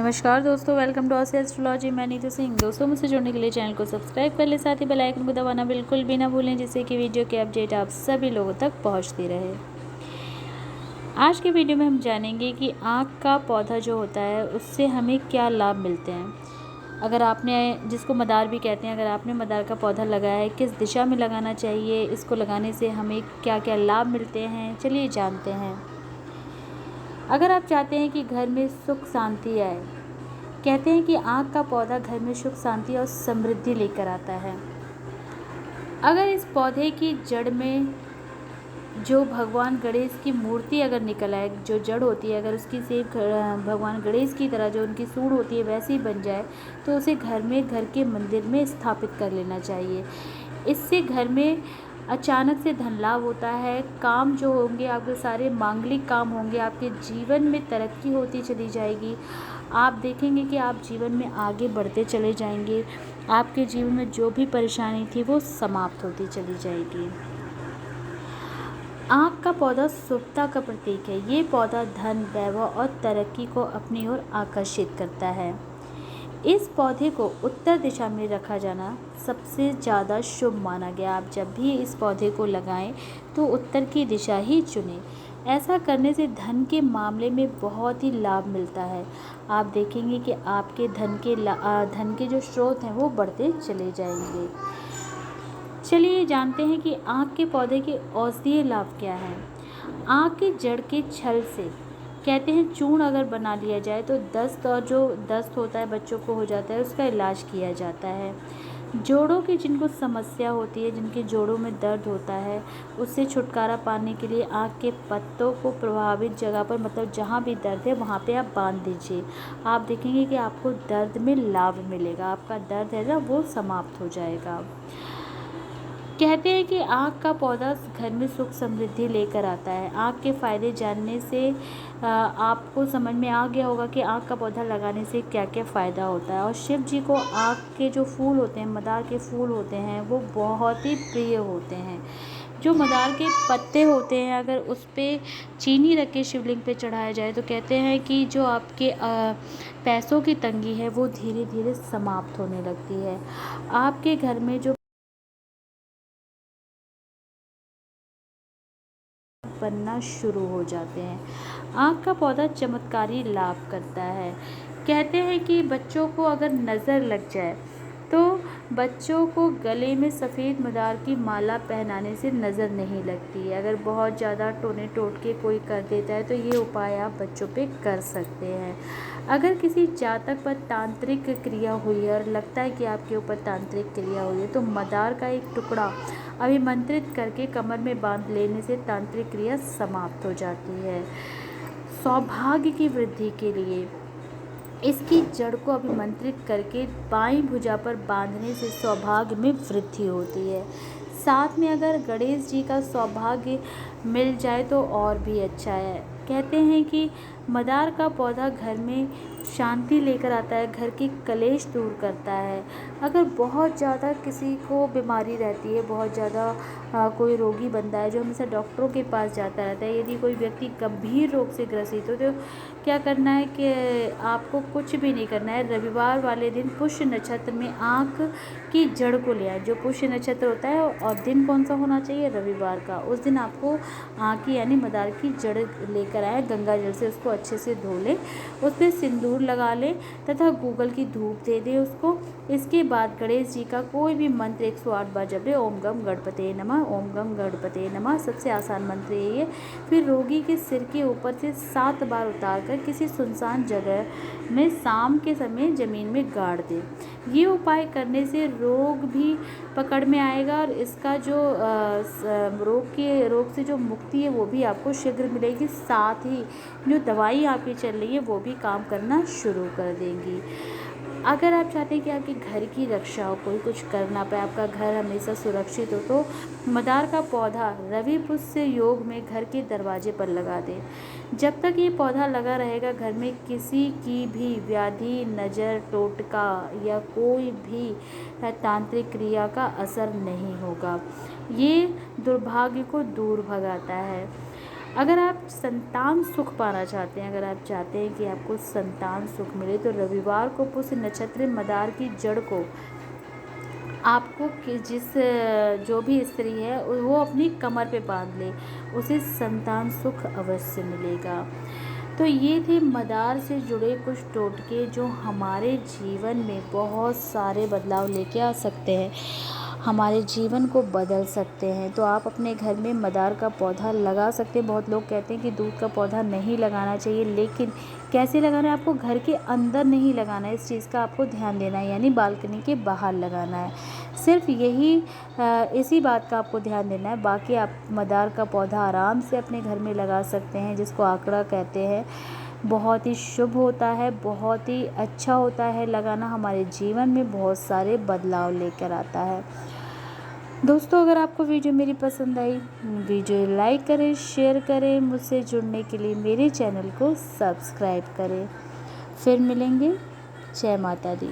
नमस्कार दोस्तों, welcome to Aastha astrology. मैं नीतू सिंह। दोस्तों, मुझसे जुड़ने के लिए चैनल को सब्सक्राइब कर ले, साथ ही बेल आइकन को दबाना बिल्कुल भी ना भूलें, जिससे कि वीडियो की अपडेट आप सभी लोगों तक पहुंचती रहे। आज के वीडियो में हम जानेंगे कि आँख का पौधा जो होता है उससे हमें क्या लाभ मिलते हैं। अगर आपने, जिसको मदार भी कहते हैं, अगर आपने मदार का पौधा लगाया है, किस दिशा में लगाना चाहिए, इसको लगाने से हमें क्या क्या लाभ मिलते हैं, चलिए जानते हैं। अगर आप चाहते हैं कि घर में सुख शांति आए, कहते हैं कि आँख का पौधा घर में सुख शांति और समृद्धि लेकर आता है। अगर इस पौधे की जड़ में जो भगवान गणेश की मूर्ति अगर निकल आए, जो जड़ होती है, अगर उसकी सेप भगवान गणेश की तरह जो उनकी सूंड होती है वैसे ही बन जाए, तो उसे घर में, घर के मंदिर में स्थापित कर लेना चाहिए। इससे घर में अचानक से धन लाभ होता है। काम जो होंगे आपके, सारे मांगलिक काम होंगे, आपके जीवन में तरक्की होती चली जाएगी। आप देखेंगे कि आप जीवन में आगे बढ़ते चले जाएंगे। आपके जीवन में जो भी परेशानी थी वो समाप्त होती चली जाएगी। आँख का पौधा शुभता का प्रतीक है। ये पौधा धन, वैभव और तरक्की को अपनी ओर आकर्षित करता है। इस पौधे को उत्तर दिशा में रखा जाना सबसे ज़्यादा शुभ माना गया। आप जब भी इस पौधे को लगाएं तो उत्तर की दिशा ही चुनें। ऐसा करने से धन के मामले में बहुत ही लाभ मिलता है। आप देखेंगे कि आपके धन के जो स्रोत हैं वो बढ़ते चले जाएंगे। चलिए जानते हैं कि आँख के पौधे के औषधीय लाभ क्या हैं। आँख की जड़ के छल से, कहते हैं, चूर्ण अगर बना लिया जाए तो दस्त, और जो दस्त होता है बच्चों को हो जाता है, उसका इलाज किया जाता है। जोड़ों की जिनको समस्या होती है, जिनके जोड़ों में दर्द होता है, उससे छुटकारा पाने के लिए आँख के पत्तों को प्रभावित जगह पर, मतलब जहाँ भी दर्द है वहाँ पे आप बांध दीजिए। आप देखेंगे कि आपको दर्द में लाभ मिलेगा, आपका दर्द है ना वो समाप्त हो जाएगा। कहते हैं कि आँख का पौधा घर में सुख समृद्धि लेकर आता है। आँख के फायदे जानने से आपको समझ में आ गया होगा कि आँख का पौधा लगाने से क्या क्या फ़ायदा होता है। और शिव जी को आँख के जो फूल होते हैं, मदार के फूल होते हैं, वो बहुत ही प्रिय होते हैं। जो मदार के पत्ते होते हैं, अगर उस पर चीनी रख के शिवलिंग पे चढ़ाया जाए तो कहते हैं कि जो आपके पैसों की तंगी है वो धीरे धीरे समाप्त होने लगती है। आपके घर में जो बनना शुरू हो जाते हैं। आँख का पौधा चमत्कारी लाभ करता है। कहते हैं कि बच्चों को अगर नज़र लग जाए तो बच्चों को गले में सफ़ेद मदार की माला पहनाने से नज़र नहीं लगती है। अगर बहुत ज़्यादा टोने टोटके कोई कर देता है तो ये उपाय आप बच्चों पे कर सकते हैं। अगर किसी जातक पर तांत्रिक क्रिया हुई है और लगता है कि आपके ऊपर तांत्रिक क्रिया हुई है, तो मदार का एक टुकड़ा अभिमंत्रित करके कमर में बांध लेने से तांत्रिक क्रिया समाप्त हो जाती है। सौभाग्य की वृद्धि के लिए इसकी जड़ को अभिमंत्रित करके बाईं भुजा पर बांधने से सौभाग्य में वृद्धि होती है। साथ में अगर गणेश जी का सौभाग्य मिल जाए तो और भी अच्छा है। कहते हैं कि मदार का पौधा घर में शांति लेकर आता है, घर की कलेश दूर करता है। अगर बहुत ज़्यादा किसी को बीमारी रहती है, बहुत ज़्यादा कोई रोगी बंदा है जो हमेशा डॉक्टरों के पास जाता रहता है, यदि कोई व्यक्ति गंभीर रोग से ग्रसित हो तो क्या करना है कि आपको कुछ भी नहीं करना है। रविवार वाले दिन पुष्य नक्षत्र में आँख की जड़ को ले आए। जो पुष्य नक्षत्र होता है और दिन कौन सा होना चाहिए, रविवार का, उस दिन आपको आँख की यानी मदार की जड़ लेकर आए, गंगा जल से उसको अच्छे से धो लें, उस पर सिंदूर लगा लें तथा गूगल की धूप दे दें उसको। इसके बाद गणेश जी का कोई भी मंत्र 108 बार जप लें। ओम गम गणपते नमः, ओम गम गणपते नमः, सबसे आसान मंत्र यही है। फिर रोगी के सिर के ऊपर से 7 बार उतार कर किसी सुनसान जगह में शाम के समय ज़मीन में गाड़ दें। ये उपाय करने से रोग भी पकड़ में आएगा और इसका जो रोग से जो मुक्ति है वो भी आपको शीघ्र मिलेगी। साथ ही जो दवाई आपकी चल रही है वो भी काम करना शुरू कर देंगी। अगर आप चाहते हैं कि आपके घर की रक्षा हो, कोई कुछ कर ना पाए, आपका घर हमेशा सुरक्षित हो, तो मदार का पौधा रवि पुष्य योग में घर के दरवाजे पर लगा दें। जब तक ये पौधा लगा रहेगा घर में किसी की भी व्याधि, नज़र, टोटका या कोई भी तांत्रिक क्रिया का असर नहीं होगा। ये दुर्भाग्य को दूर भगाता है। अगर आप संतान सुख पाना चाहते हैं, अगर आप चाहते हैं कि आपको संतान सुख मिले, तो रविवार को पुष्य नक्षत्र मदार की जड़ को आपको जो भी स्त्री है वो अपनी कमर पे बांध ले, उसे संतान सुख अवश्य मिलेगा। तो ये थे मदार से जुड़े कुछ टोटके जो हमारे जीवन में बहुत सारे बदलाव लेके आ सकते हैं, हमारे जीवन को बदल सकते हैं। तो आप अपने घर में मदार का पौधा लगा सकते हैं। बहुत लोग कहते हैं कि दूध का पौधा नहीं लगाना चाहिए, लेकिन कैसे लगाना है, आपको घर के अंदर नहीं लगाना है, इस चीज़ का आपको ध्यान देना है, यानी बालकनी के बाहर लगाना है। सिर्फ इसी बात का आपको ध्यान देना है। बाकी आप मदार का पौधा आराम से अपने घर में लगा सकते हैं, जिसको आंकड़ा कहते हैं। बहुत ही शुभ होता है, बहुत ही अच्छा होता है लगाना, हमारे जीवन में बहुत सारे बदलाव लेकर आता है। दोस्तों, अगर आपको वीडियो मेरी पसंद आई, वीडियो लाइक करें, शेयर करें, मुझसे जुड़ने के लिए मेरे चैनल को सब्सक्राइब करें। फिर मिलेंगे। जय माता दी।